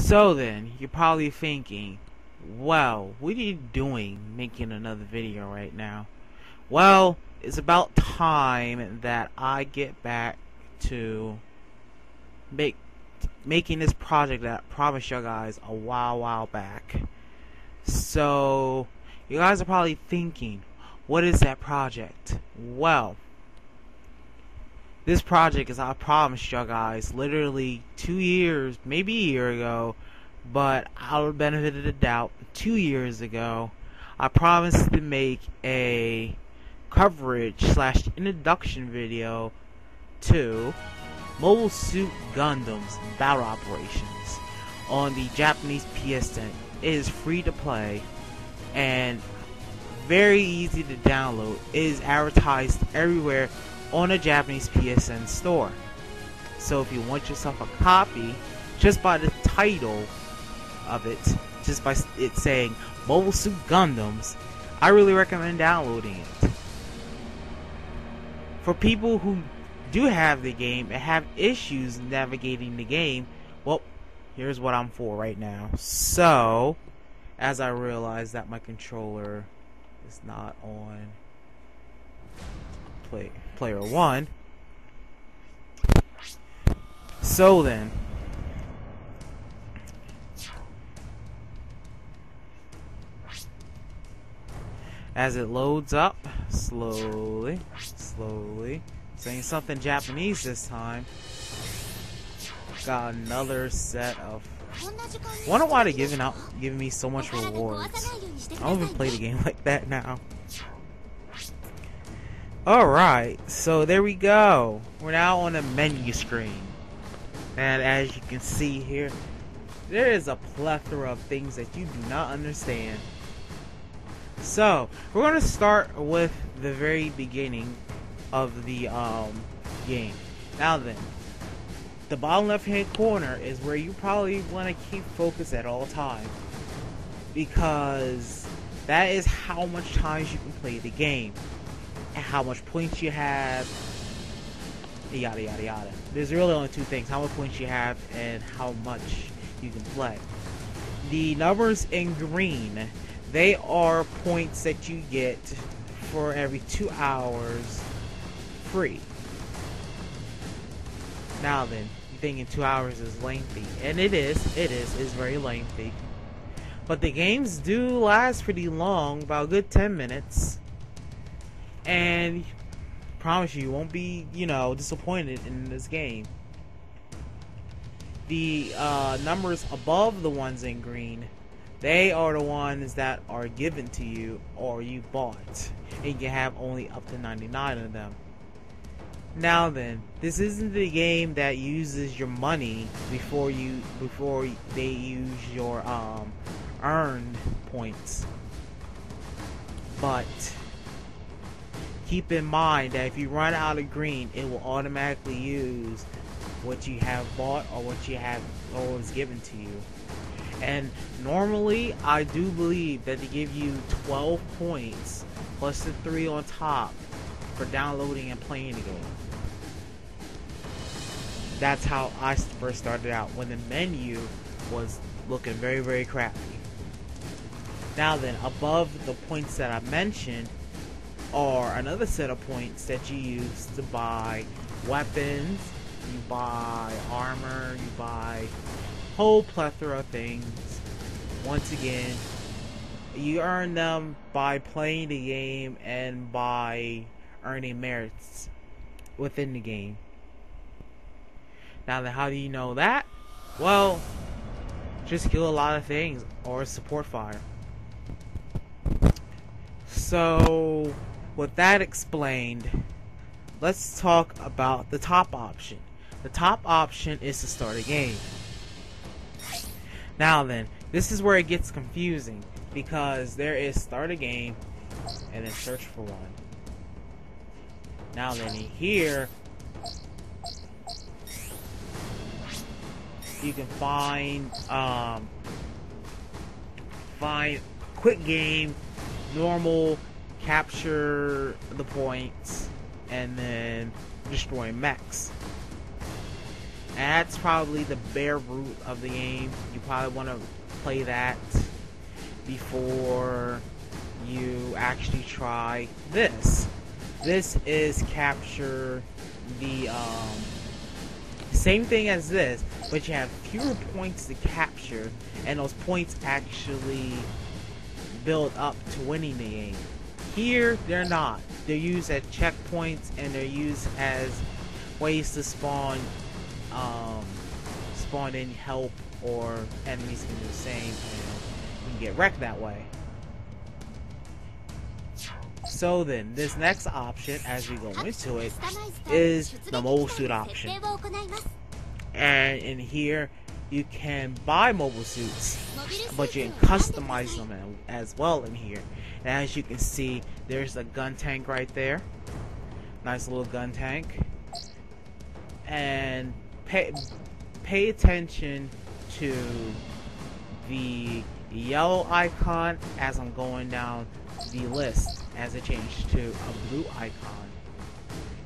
So then, you're probably thinking, well, what are you doing making another video right now? Well, it's about time that I get back to making this project that I promised you guys a while back. So, you guys are probably thinking, what is that project? Well, this project is I promised you guys literally 2 years, maybe a year ago, but out of the benefit of the doubt, 2 years ago, I promised to make a coverage / introduction video to Mobile Suit Gundam's battle operations on the Japanese PSN. It is free to play and very easy to download. It is advertised everywhere on a Japanese PSN store. So if you want yourself a copy, just by the title of it, just by it saying Mobile Suit Gundams, I really recommend downloading it. For people who do have the game and have issues navigating the game, well, here's what I'm for right now. So, as I realize that my controller is not on player 1, so then, as it loads up, slowly, saying something Japanese this time. Got another set of. Wonder why they're giving me so much rewards. I don't even play the game like that now. Alright, so there we go. We're now on the menu screen. And as you can see here, there is a plethora of things that you do not understand. So, we're going to start with the very beginning of the game. Now then, the bottom left hand corner is where you probably want to keep focus at all times, because that is how much times you can play the game and how much points you have, yada yada yada. There's really only two things: how much points you have and how much you can play. The numbers in green, they are points that you get for every 2 hours free. Now then, you're thinking 2 hours is lengthy, and it is very lengthy. But the games do last pretty long, about a good 10 minutes. And I promise you won't be, disappointed in this game. The numbers above the ones in green, they are the ones that are given to you or you bought. And you can have only up to 99 of them. Now then, this isn't the game that uses your money before they use your earned points. But keep in mind that if you run out of green, it will automatically use what you have bought or what you have or was given to you. And normally, I do believe that they give you 12 points plus the 3 on top for downloading and playing the game. That's how I first started out, when the menu was looking very crappy. Now then, above the points that I mentioned are another set of points that you use to buy weapons, you buy armor, you buy a whole plethora of things. Once again, you earn them by playing the game and by earning merits within the game. Now then, how do you know that? Well, just kill a lot of things or support fire. So, with that explained, let's talk about the top option. The top option is to start a game. Now then, this is where it gets confusing, because there is start a game and then search for one. Now then, here you can find quick game, normal, capture the points, and then destroy mechs. And that's probably the bare root of the game. You probably want to play that before you actually try this. This is capture the same thing as this, but you have fewer points to capture, and those points actually build up to winning the game. Here, they're not. They're used as checkpoints, and they're used as ways to spawn in help, or enemies can do the same, and you can get wrecked that way. So then, this next option, as we go into it, is the mobile suit option. And in here, you can buy mobile suits, but you can customize them as well in here. And as you can see, there's a gun tank right there. Nice little gun tank. And pay attention to the yellow icon as I'm going down the list, as it changed to a blue icon.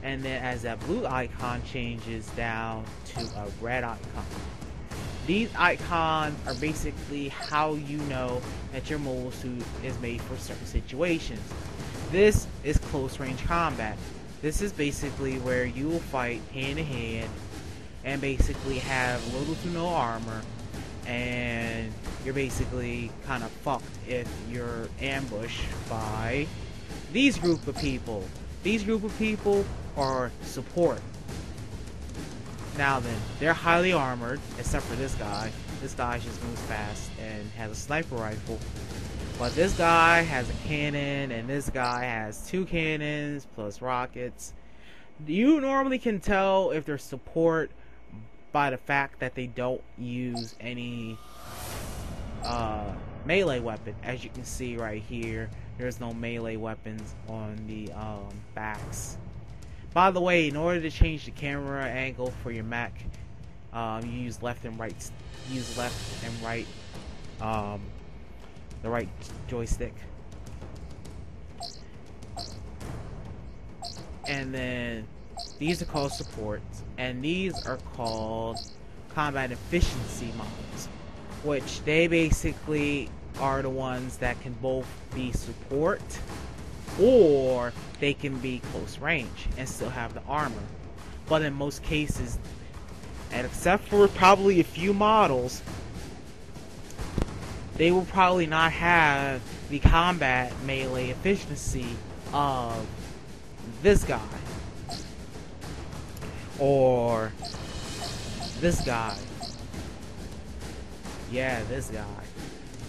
And then as that blue icon changes down to a red icon. These icons are basically how you know that your mobile suit is made for certain situations. This is close range combat. This is basically where you will fight hand to hand and basically have little to no armor, and you're basically kind of fucked if you're ambushed by these group of people. These group of people are support. Now then, they're highly armored, except for this guy. This guy just moves fast and has a sniper rifle. But this guy has a cannon, and this guy has 2 cannons plus rockets. You normally can tell if they're support by the fact that they don't use any melee weapon. As you can see right here, there's no melee weapons on the backs. By the way, in order to change the camera angle for your mech, you use left and right. Use left and right, the right joystick. And then these are called supports, and these are called combat efficiency models, which they basically are the ones that can both be support, or they can be close range and still have the armor. But in most cases, and except for probably a few models, they will probably not have the combat melee efficiency of this guy or this guy. Yeah, this guy.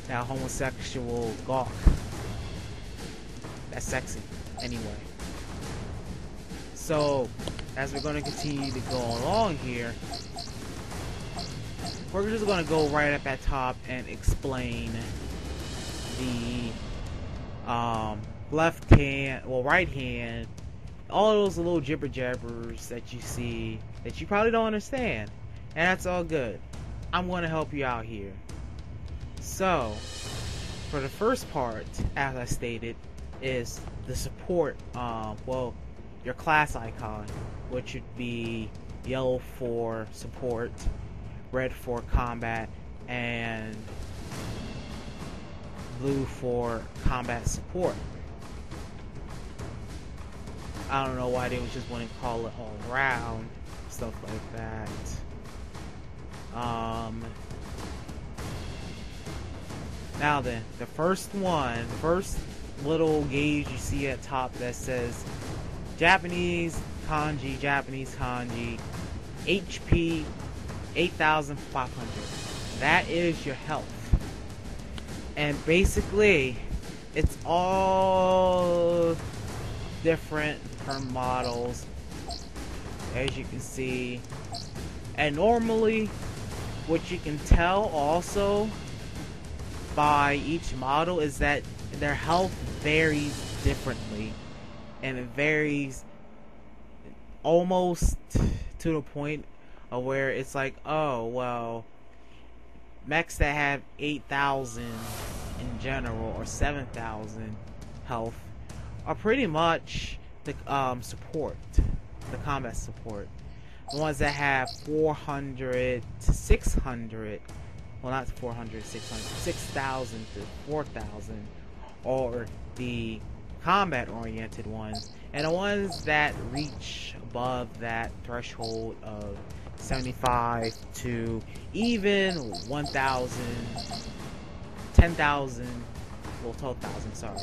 That homosexual gawk. That's sexy. Anyway. So, as we're going to continue to go along here, we're just going to go right up at top and explain the left hand, well, right hand, all those little jibber jabbers that you see that you probably don't understand, and that's all good. I'm going to help you out here. So, for the first part, as I stated, is the support, well, your class icon, which would be yellow for support, red for combat, and blue for combat support. I don't know why they would just want to call it all around, stuff like that. Now then, the first little gauge you see at top that says Japanese kanji, HP 8,500. That is your health. And basically, it's all different per models, as you can see. And normally, what you can tell also by each model is that their health varies differently, and it varies almost to the point of where it's like, oh well, mechs that have 8,000 in general or 7,000 health are pretty much the support, the combat support. The ones that have 400 to 600, well, not 400, 600, 6,000 to 4,000, or the combat-oriented ones, and the ones that reach above that threshold of 75 to even 1,000, 10,000, well, 12,000, sorry,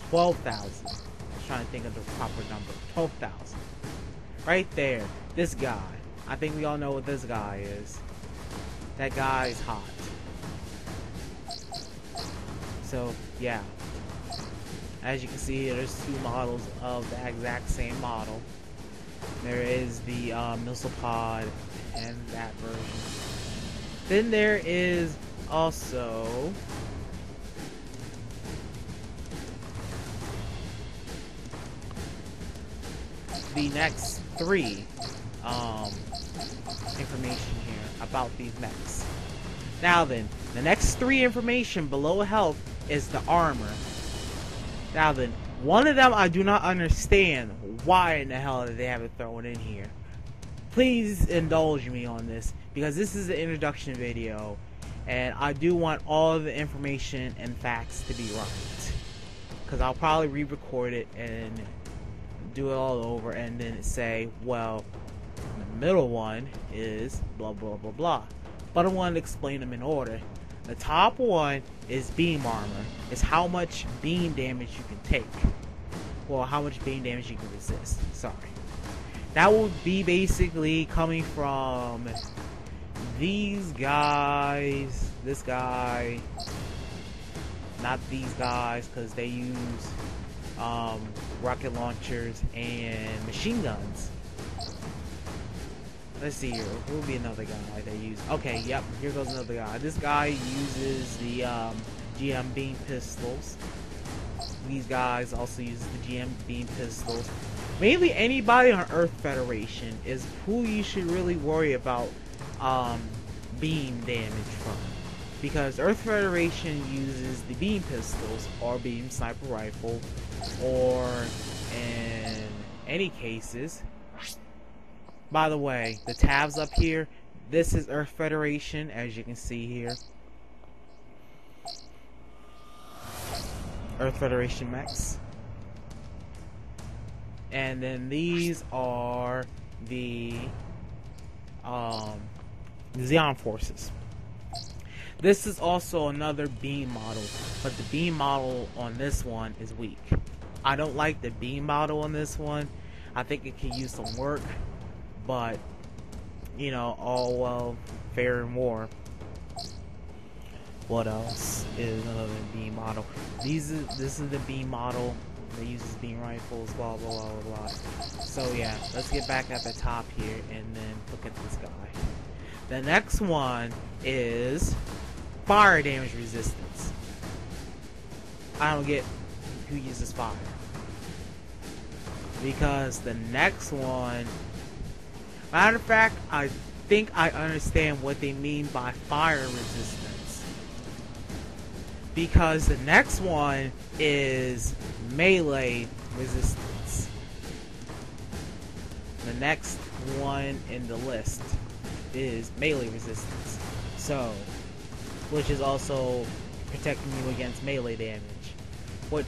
12,000. I was trying to think of the proper number. 12,000. Right there. This guy. I think we all know what this guy is. That guy is hot. So, yeah. As you can see here, there's two models of the exact same model. There is the missile pod and that version. Then there is also the next three information here about these mechs. Now then, the next three information below health is the armor. Now then, one of them I do not understand why in the hell did they have it thrown in here. Please indulge me on this, because this is an introduction video and I do want all of the information and facts to be right, because I'll probably re-record it and do it all over and then say, well, the middle one is blah blah blah blah, but I want to explain them in order. The top one is beam armor. It's how much beam damage you can take. Well, how much beam damage you can resist. Sorry. That will be basically coming from these guys, this guy, not these guys, because they use rocket launchers and machine guns. Let's see here. Who will be another guy they use? Okay, yep, here goes another guy. This guy uses the GM beam pistols. These guys also use the GM beam pistols. Mainly anybody on Earth Federation is who you should really worry about beam damage from. Because Earth Federation uses the beam pistols or beam sniper rifle, or in any cases. By the way, the tabs up here, this is Earth Federation, as you can see here. Earth Federation mechs. And then these are the Xeon forces. This is also another beam model, but the beam model on this one is weak. I don't like the beam model on this one. I think it could use some work, but you know, all well, fair and war. What else is another beam model? This is the beam model that uses beam rifles, blah blah blah blah blah. So yeah, let's get back at the top here and then look at this guy. The next one is fire damage resistance. I don't get who uses fire, because the next one, matter of fact, I think I understand what they mean by fire resistance, because the next one is melee resistance. The next one in the list is melee resistance, so, which is also protecting you against melee damage, which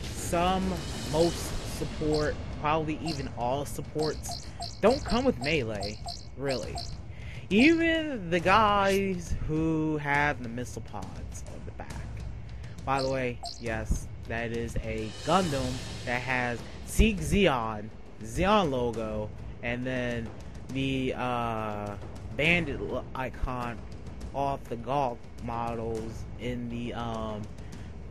most support, probably even all supports, don't come with melee, really. Even the guys who have the missile pods on the back. By the way, yes, that is a Gundam that has Seek Xeon logo, and then the bandit icon off the Gulf models in the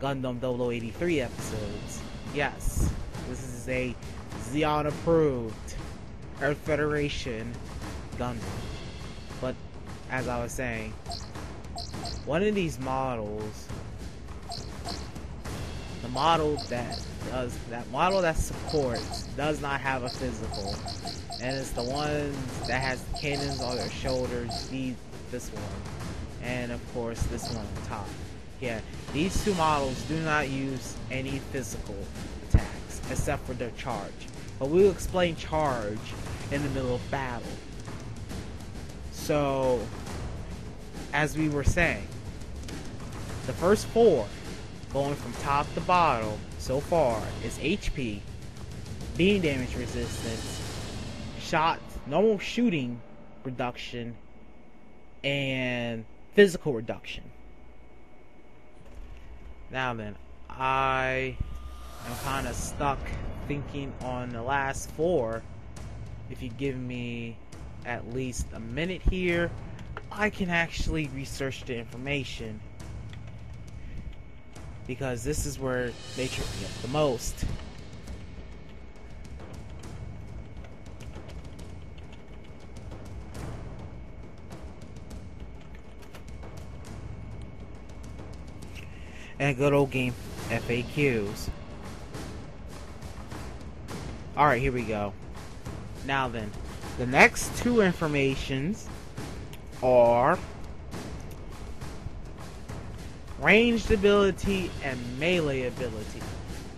Gundam 0083 episodes. Yes, this is a Xeon approved Earth Federation Gundam. But as I was saying, one of these models, the model that supports does not have a physical, and it's the one that has cannons on their shoulders. This one, and of course this one on top. Yeah, these two models do not use any physical attacks except for their charge. But we'll explain charge in the middle of battle. So, as we were saying, the first 4, going from top to bottom so far, is HP, beam damage resistance, shot, normal shooting reduction, and physical reduction. Now then, I am kind of stuck thinking on the last 4. If you give me at least a minute here, I can actually research the information, because this is where they trip me up the most. And good old game FAQs. Alright, here we go. Now then, the next 2 informations are ranged ability and melee ability.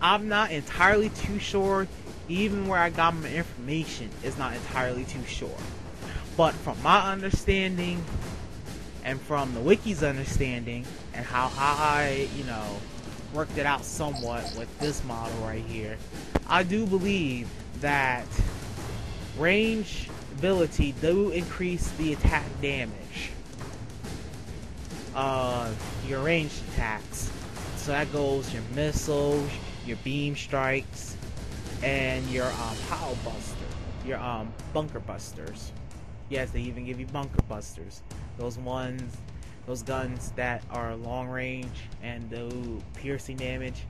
I'm not entirely too sure. Even where I got my information is not entirely too sure. But from my understanding, and from the wiki's understanding, and how I, worked it out somewhat with this model right here, I do believe that range ability do increase the attack damage of your ranged attacks. So that goes your missiles, your beam strikes, and your power buster, your bunker busters. Yes, they even give you bunker busters. Those guns that are long range and do piercing damage.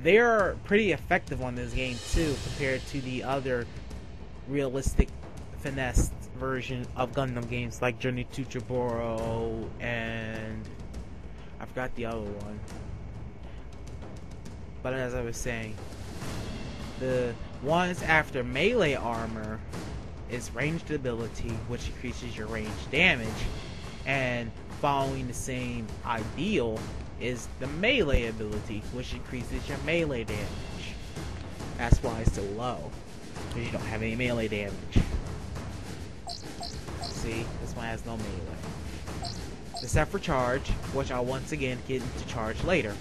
They're pretty effective on this game too, compared to the other realistic finessed version of Gundam games like Journey to Jaburo and I forgot the other one. But as I was saying, the ones after melee armor is ranged ability, which increases your range damage, and following the same ideal is the melee ability, which increases your melee damage. That's why it's so low, because you don't have any melee damage. See, this one has no melee, except for charge, which I'll once again get into charge later.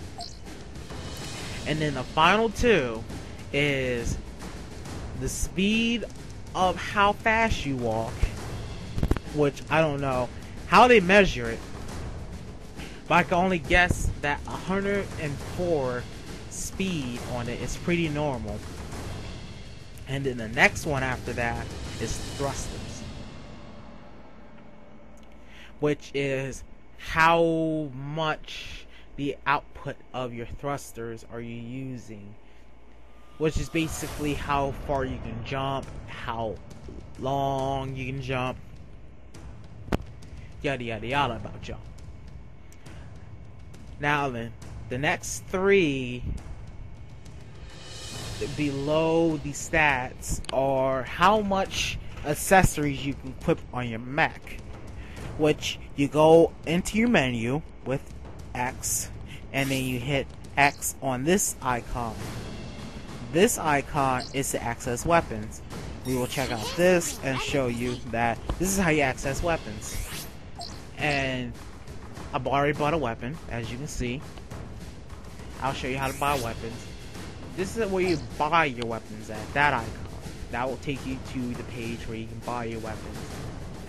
And then the final 2 is the speed of how fast you walk, which I don't know how they measure it, but I can only guess that 104 speed on it is pretty normal. And then the next one after that is thrusters, which is how much the output of your thrusters are you using, which is basically how far you can jump, how long you can jump, yada yada yada about jump. Now then, the next 3 below the stats are how much accessories you can equip on your mech, which you go into your menu with X, and then you hit X on this icon. This icon is to access weapons. We will check out this and show you that this is how you access weapons. And I've already bought a weapon, as you can see. I'll show you how to buy weapons. This is where you buy your weapons at, that icon. That will take you to the page where you can buy your weapons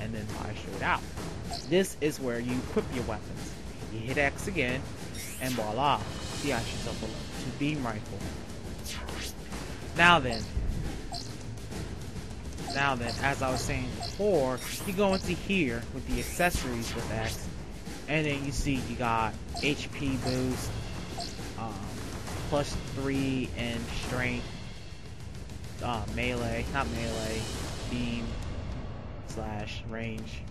and then buy straight out. This is where you equip your weapons. You hit X again, and voila, you got yourself a 2 beam rifle. Now then, as I was saying before, you go into here with the accessories with X, and then you see you got HP boost, +3 in strength, beam / range,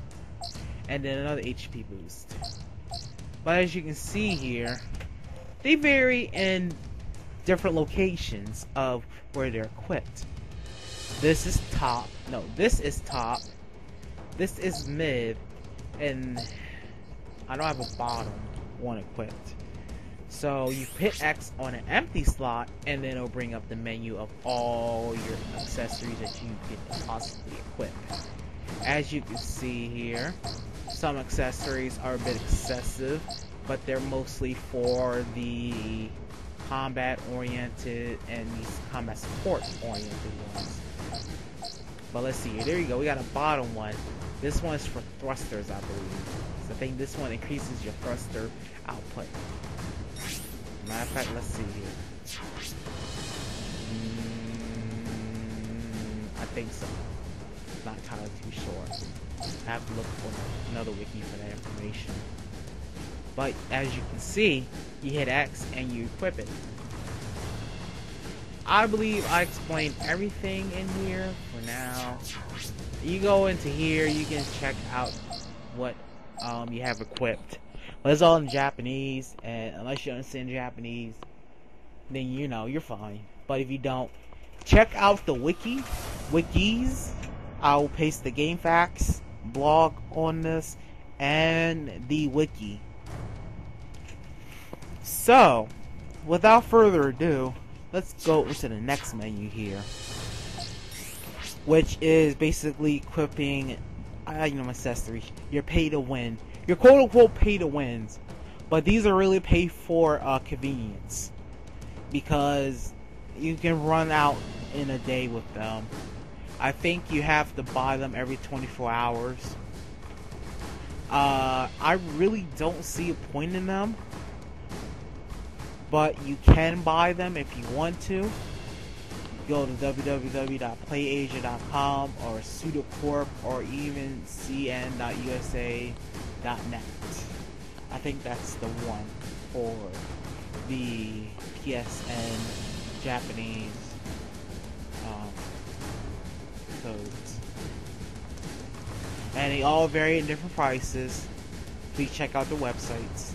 and then another HP boost. But as you can see here, they vary in different locations of where they're equipped. This is top. No, this is top. This is mid, and I don't have a bottom one equipped. So you hit X on an empty slot, and then it'll bring up the menu of all your accessories that you can possibly equip. As you can see here, some accessories are a bit excessive, but they're mostly for the combat oriented and these combat support oriented ones. But let's see here. There you go. We got a bottom one. This one is for thrusters, I believe. So I think this one increases your thruster output. Matter of fact, let's see here. I think so. Not entirely too sure. I have to look for another wiki for that information. But as you can see, you hit X and you equip it. I believe I explained everything in here for now. You go into here, you can check out what you have equipped. But it's all in Japanese, and unless you understand Japanese, then you know you're fine. But if you don't, check out the wikis. I'll paste the GameFAQs blog on this and the wiki. So, without further ado, let's go into the next menu here, which is basically equipping accessories. Your pay to win, your quote unquote pay to wins, but these are really pay for convenience because you can run out in a day with them. I think you have to buy them every 24 hours. I really don't see a point in them, but you can buy them if you want to. Go to www.playasia.com or Pseudocorp or even cn.usa.net. I think that's the one for the PSN Japanese codes. And they all vary in different prices. Please check out the websites.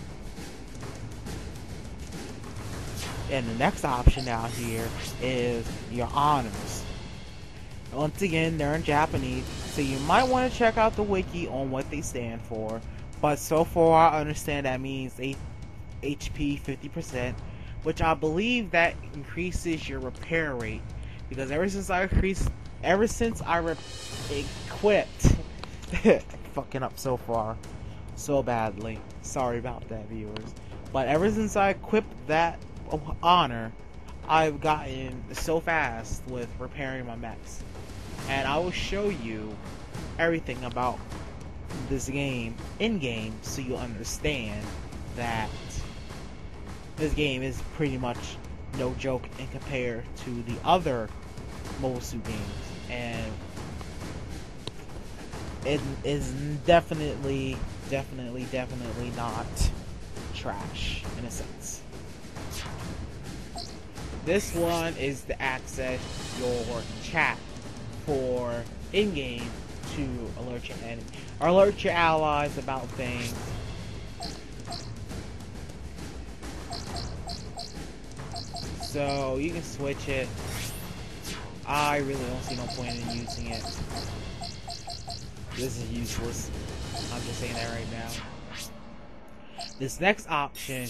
And the next option down here is your honors. Once again, they're in Japanese, so you might want to check out the wiki on what they stand for. But so far, I understand that means HP 50%, which I believe that increases your repair rate. Because ever since I equipped, fucking up so far, so badly. Sorry about that, viewers. But ever since I equipped that honor, I've gotten so fast with repairing my mechs, and I will show you everything about this game in game so you understand that this game is pretty much no joke in compared to the other Mobile Suit games, and it is definitely not trash in a sense. This one is to access your chat for in-game to alert your enemy or alert your allies about things. So you can switch it. I really don't see no point in using it. This is useless. I'm just saying that right now. This next option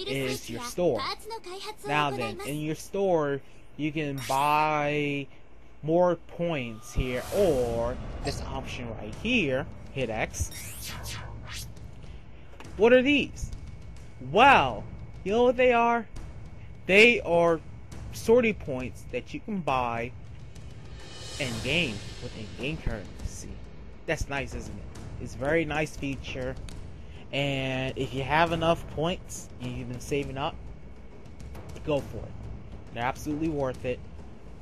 is your store. Now then, in your store, you can buy more points here, or this option right here, hit X. What are these? Well, you know what they are? They are sortie points that you can buy in-game with in-game currency. That's nice, isn't it? It's a very nice feature. And if you have enough points and you've been saving up, go for it. They're absolutely worth it.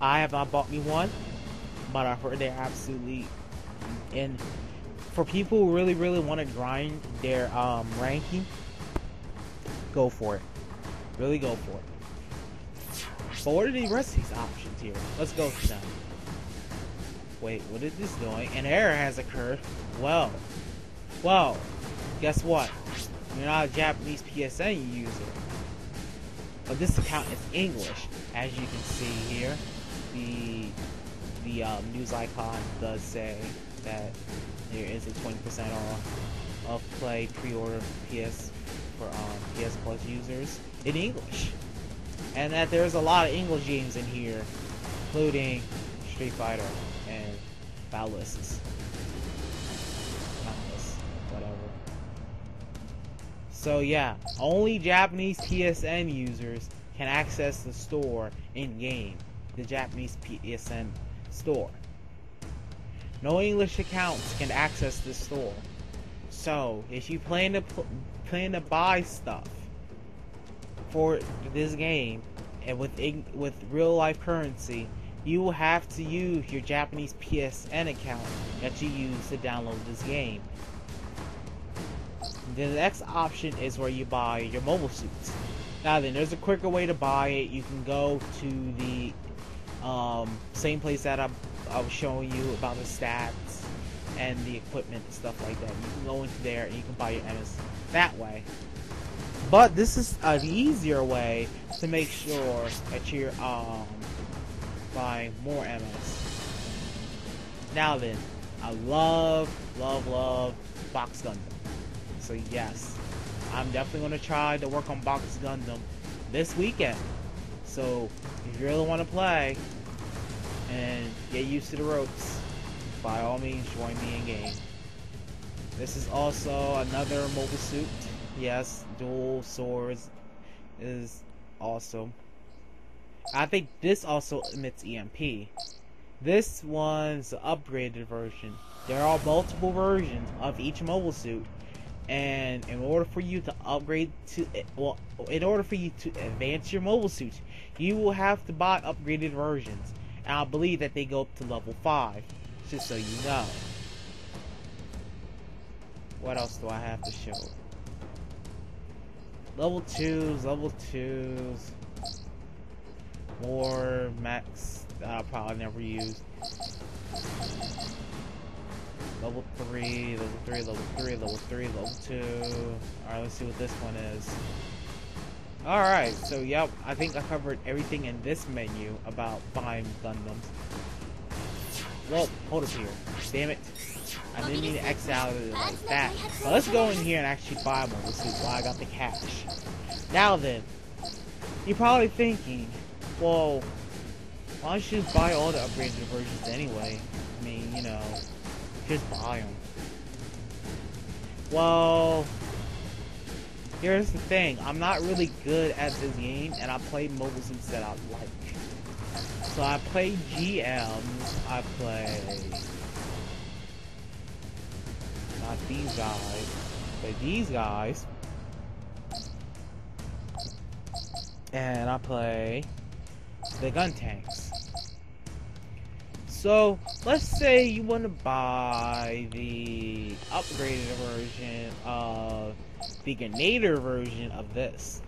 I have not bought me one, but I've heard they're absolutely in. For people who really want to grind their ranking, go for it. Really go for it. But what are the rest of these options here? Let's go to them. Wait, what is this doing? An error has occurred. Well, guess what? You're not a Japanese PSN user. But this account is English. As you can see here, the news icon does say that there is a 20% off of play pre-order PS for PS Plus users in English. And that there's a lot of English games in here, including Street Fighter and Ballists. So yeah, only Japanese PSN users can access the store in-game. The Japanese PSN store. No English accounts can access this store. So if you plan to buy stuff for this game and with real life currency, you will have to use your Japanese PSN account that you use to download this game. Then the next option is where you buy your mobile suits. Now then, there's a quicker way to buy it. You can go to the same place that I was showing you about the stats and the equipment and stuff like that. You can go into there and you can buy your MS that way. But this is an easier way to make sure that you're buying more MS. Now then, I love Box Gundam. So yes, I'm definitely going to try to work on Box Gundam this weekend. So if you really want to play and get used to the ropes, by all means join me in game. This is also another mobile suit. Yes, dual swords is awesome. I think this also emits EMP. This one's the upgraded version. There are multiple versions of each mobile suit, and in order for you to upgrade to, well, in order for you to advance your mobile suit, you will have to buy upgraded versions. And I believe that they go up to level 5, just so you know. What else do I have to show? Level 2s. More max that I'll probably never use. Level 3, level 3, level 3, level 3, level 2. Alright, let's see what this one is. Alright, so yep, I think I covered everything in this menu about buying Gundams. Well, hold up here. Damn it. I didn't mean to X out of it like that. But let's go in here and actually buy one. Let's see why I got the cash. Now then, you're probably thinking, well, why don't you just buy all the upgraded versions anyway? I mean, you know, just buy them. Well, here's the thing. I'm not really good at this game, and I play mobile suits that I like. So I play GMs, I play... not these guys, but these guys. And I play the gun tanks. So, let's say you want to buy the upgraded version of the Grenader version of this.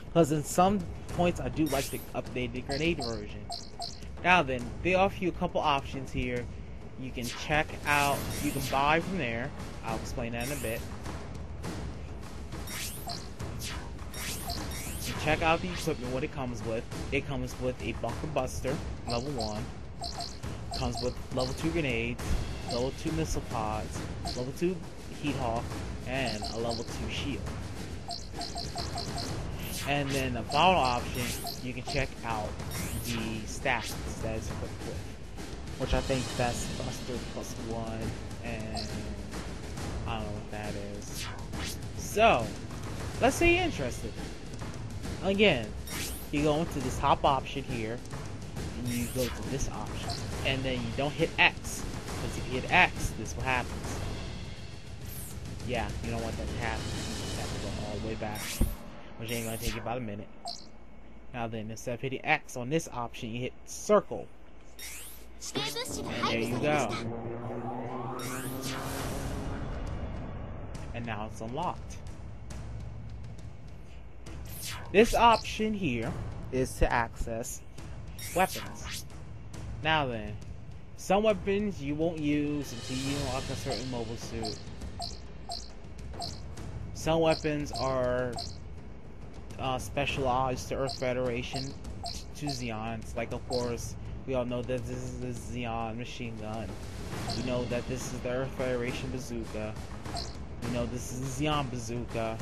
Because in some points I do like the updated Grenader version. Now then, they offer you a couple options here. You can check out, you can buy from there. I'll explain that in a bit. You check out the equipment, what it comes with. It comes with a bunker buster, level 1. It comes with level 2 grenades, level 2 missile pods, level 2 heat hawk, and a level 2 shield. And then the final option, you can check out the stats that it's equipped with, which I think that's Buster plus 1, and I don't know what that is. So, let's say you're interested. Again, you go into this top option here, and you go to this option, and then you don't hit X, because if you hit X, this will happen. Yeah, you don't want that to happen. You have to go all the way back, which ain't gonna take you about a minute. Now then, instead of hitting X on this option, you hit circle. And there you go. And now it's unlocked. This option here is to access weapons. Now then, some weapons you won't use until you unlock a certain mobile suit. Some weapons are specialized to Earth Federation, to Zeons. Like, of course, we all know that this is the Zeon machine gun. We know that this is the Earth Federation bazooka. We know this is the Zeon bazooka.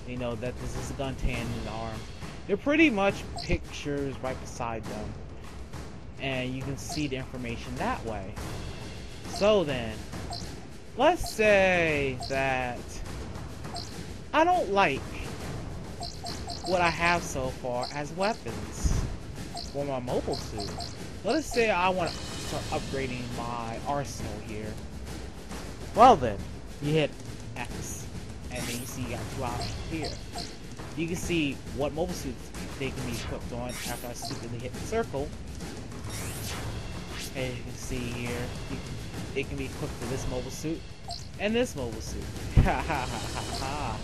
We know that this is the Guntan arm. They're pretty much pictures right beside them, and you can see the information that way. So then, let's say that I don't like what I have so far as weapons for my mobile suit. Let's say I want to start upgrading my arsenal here. Well then, you hit X, and then you see you got two options here. You can see what mobile suits they can be equipped on after I stupidly hit the circle. And you can see here, it can be equipped to this mobile suit and this mobile suit. Ha ha ha ha ha.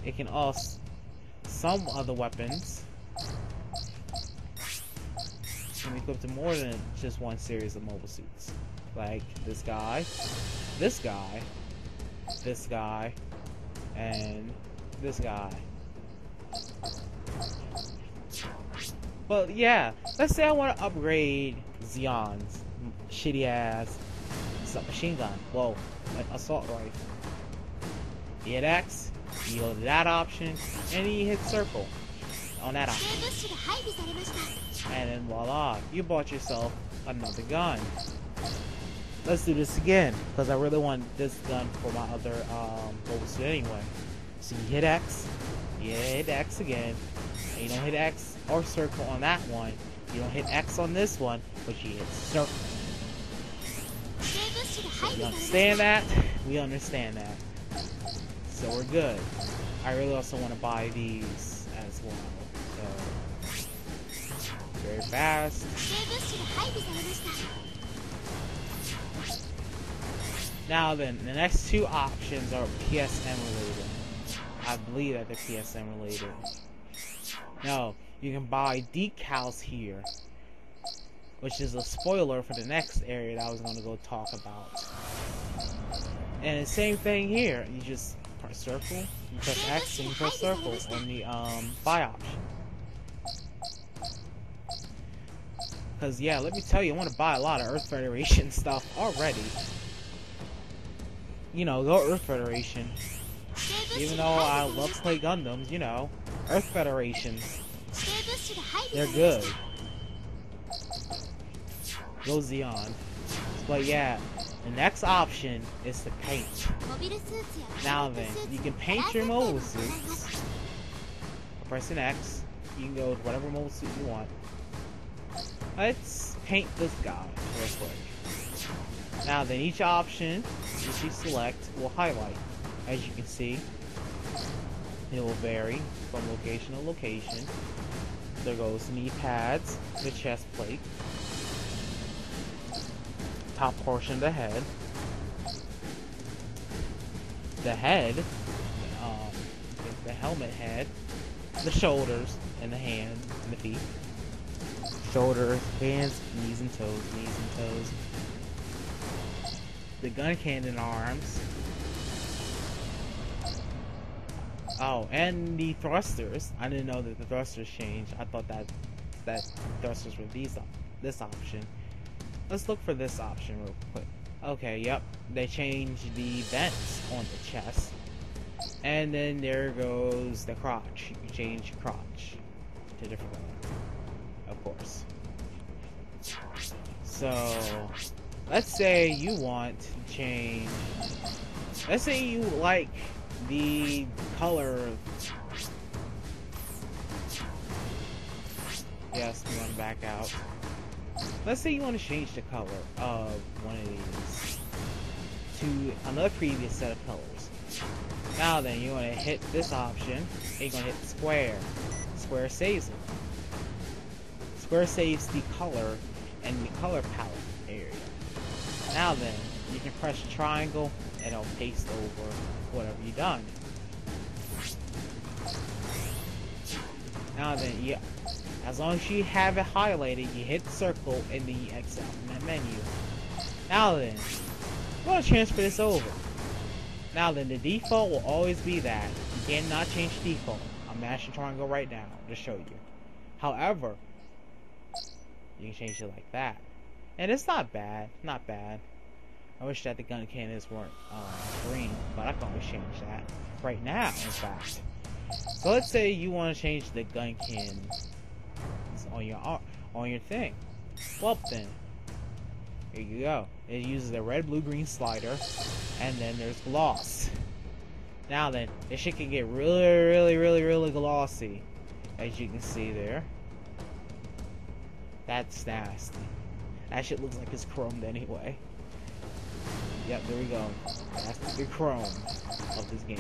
It can also, some other weapons can be equipped to more than just one series of mobile suits. Like this guy, this guy, this guy, and this guy. But yeah, let's say I want to upgrade Zeon's shitty ass submachine gun. Whoa, an assault rifle. You hit X, you hold that option, and then you hit circle on that option. And then voila, you bought yourself another gun. Let's do this again, because I really want this gun for my other mobile suit anyway. So you hit X, you hit X again, and you don't hit X or circle on that one. You don't hit X on this one, but you hit circle. So you understand that? We understand that. So we're good. I really also want to buy these as well. So very fast. Now then, the next two options are PSM related. I believe that they're PSM related. No, you can buy decals here, which is a spoiler for the next area that I was going to go talk about. And the same thing here. You just press circle, you press X, and you press circle on the buy option. Because yeah, let me tell you, I want to buy a lot of Earth Federation stuff already. You know, go Earth Federation. Even though I love to play Gundams, you know, Earth Federation, they're good. Go Zeon. But yeah, the next option is to paint. Now then, you can paint your mobile suits. Pressing X, you can go with whatever mobile suit you want. Let's paint this guy real quick. Now then, each option that you select will highlight. As you can see, it will vary from location to location. There goes knee pads, the chest plate, top portion of the head, the helmet head, the shoulders, and the hands and the feet. Shoulders, hands, knees and toes, knees and toes. The gun cannon arms. Oh, and the thrusters. I didn't know that the thrusters changed. I thought that thrusters were this option. Let's look for this option real quick. Okay, yep. They changed the vents on the chest. And then there goes the crotch. You can change your crotch to different color, of course. So, let's say you want to change. Let's say you like the color. Yes, we want to back out. Let's say you want to change the color of one of these to another previous set of colors. Now then, you want to hit this option, and you're going to hit square. Square saves it. Square saves the color and the color palette area. Now then, you can press triangle, and it'll paste over whatever you've done. Now then, yeah. As long as you have it highlighted, you hit circle and then you exit from that menu. Now then, I'm going to transfer this over. Now then, the default will always be that. You cannot change default. I'm mashing triangle right now to show you. However, you can change it like that. And it's not bad. Not bad. I wish that the gun cannons weren't green, but I can always change that right now, in fact. So let's say you want to change the gun cannon on your thing. Well then, There you go. It uses a red, blue, green slider, and then there's gloss. Now then, this shit can get really glossy, as you can see there. That's nasty. That shit looks like it's chromed anyway. Yep, there we go. That's the chrome of this game.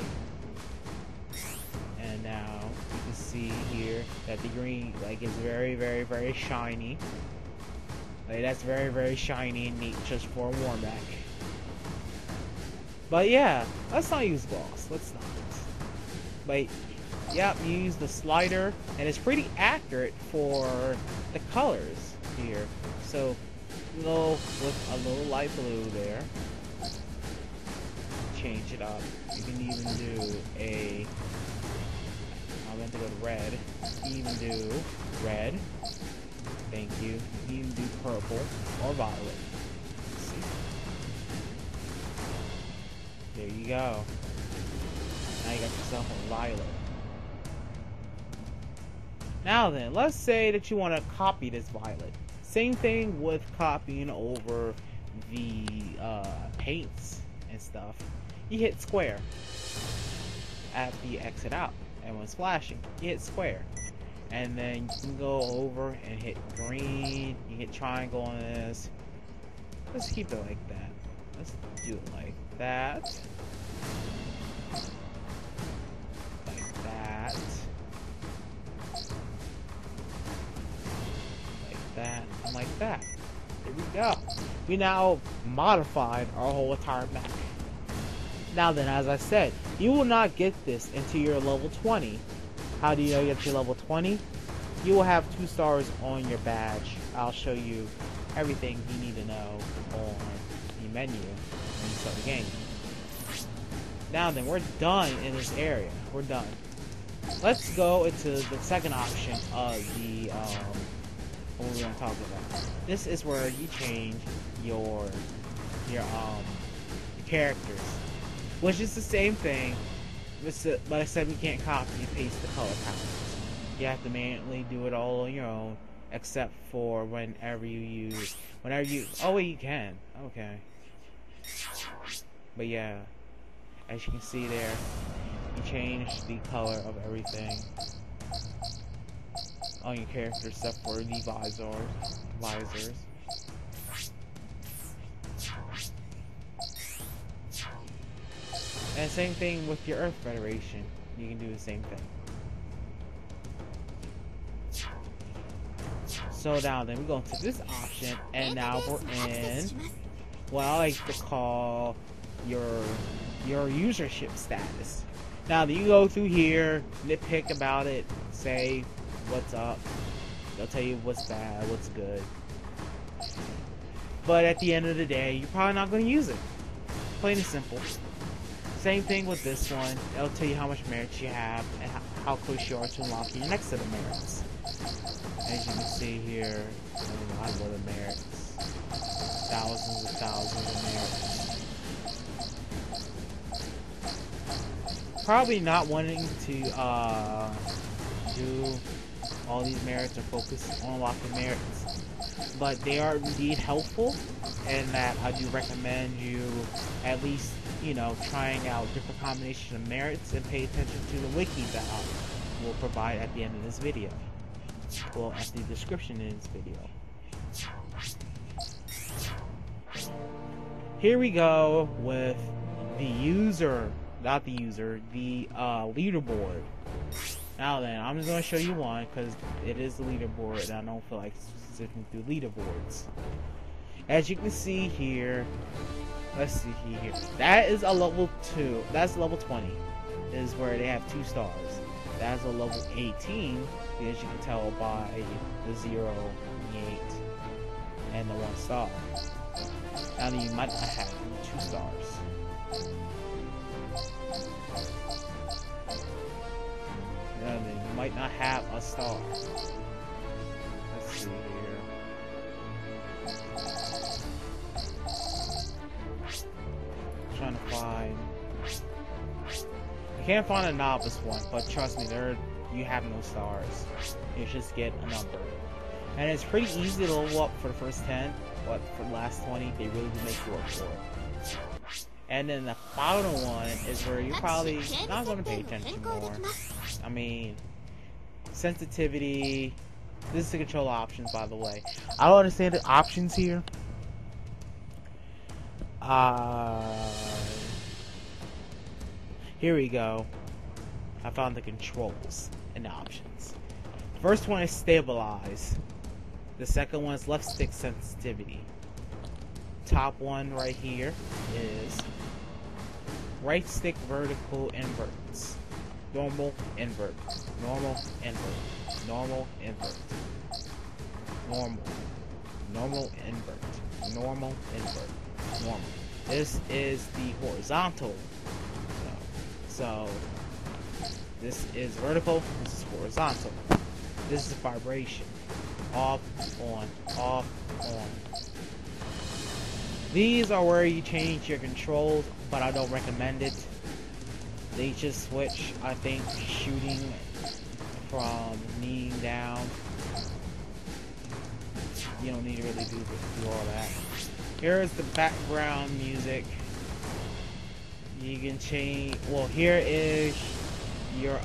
And now you can see here that the green like is very shiny. Like that's very shiny and neat just for a warm-back. But yeah, let's not use gloss. Let's not. But yep, you use the slider, and it's pretty accurate for the colors here. So go with a little light blue there. Change it up. You can even do a. I meant to go to red. You can even do red. Thank you. You can even do purple or violet. Let's see. There you go. Now you got yourself a violet. Now then, let's say that you want to copy this violet. Same thing with copying over the paints and stuff. You hit square at the exit out, and when splashing, you hit square. And then you can go over and hit green. You hit triangle on this. Let's keep it like that. Let's do it like that. Like that. Like that. And like that. There we go. We now modified our whole entire map. Now then, as I said, you will not get this until you're level 20. How do you know you get to level 20? You will have 2 stars on your badge. I'll show you everything you need to know on the menu when you start the game. Now then, we're done in this area. We're done. Let's go into the second option of the what we're going to talk about. This is where you change your characters, which is the same thing, but except you can't copy and paste the color palette. You have to manually do it all on your own, except for whenever you, oh wait, you can, okay. But yeah, as you can see there, you change the color of everything on your character except for the visors. And same thing with your Earth Federation. You can do the same thing. So now then we go into this option, and now we're in what I like to call your usership status. Now you go through here, nitpick about it, say what's up. They'll tell you what's bad, what's good. But at the end of the day, you're probably not going to use it. Plain and simple. Same thing with this one. It'll tell you how much merits you have and how close you are to unlocking your next set of merits. As you can see here, a lot of merits. Thousands of merits. Probably not wanting to do all these merits or focus on unlocking merits, but they are indeed helpful, and that I do recommend you at least, you know, trying out different combinations of merits and pay attention to the wiki that I will provide at the end of this video. Well, at the description in this video. Here we go with the leaderboard. Now then, I'm just going to show you one because it is the leaderboard and I don't feel like sifting through leaderboards. As you can see here, let's see here. That is a level 2. That's level 20. Is where they have 2 stars. That's a level 18, as you can tell by the 0, the 8, and the 1 star. Now you might not have 2 stars. Now then, you might not have a star. Let's see here. Trying to find. I can't find a novice one, but trust me, you have no stars. You just get a number, and it's pretty easy to level up for the first 10. But for the last 20, they really do make you work for it. And then the final one is where you're probably not going to pay attention more. I mean, sensitivity. This is the control options, by the way. I don't understand the options here. Here we go. I found the controls and the options. First one is stabilize. The second one is left stick sensitivity. Top one right here is right stick vertical inverts. Normal, invert. Normal, invert. Normal, invert. Normal. Normal, invert. Normal, invert. Normal. This is the horizontal. So this is vertical, this is horizontal. This is vibration. Off, on, off, on. These are where you change your controls, but I don't recommend it. They just switch, I think, shooting from kneeling down. You don't need to really do all that. Here is the background music. You can change, well, here is your,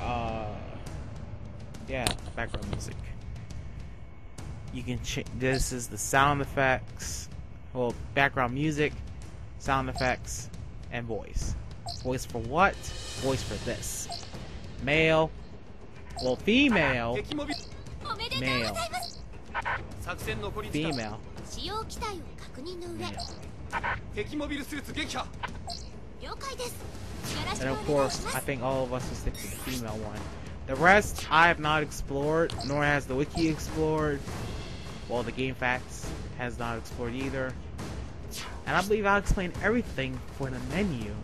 background music. You can change, this is the sound effects, well, background music, sound effects, and voice. Voice for what? Voice for this. Male, well, female, male, female, and of course, I think all of us will stick to the female one. The rest, I have not explored, nor has the wiki explored. Well, the game facts has not explored either. And I believe I'll explain everything for the menu.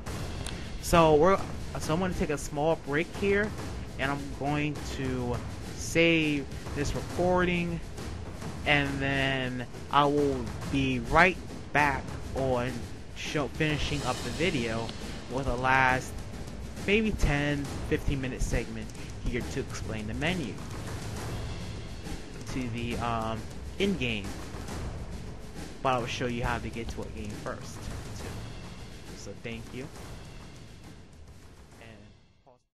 So I'm going to take a small break here, and I'm going to save this recording, and then I will be right back on finishing up the video with a last maybe 10-15 minute segment here to explain the menu to the in-game, but I will show you how to get to a game first too. So thank you.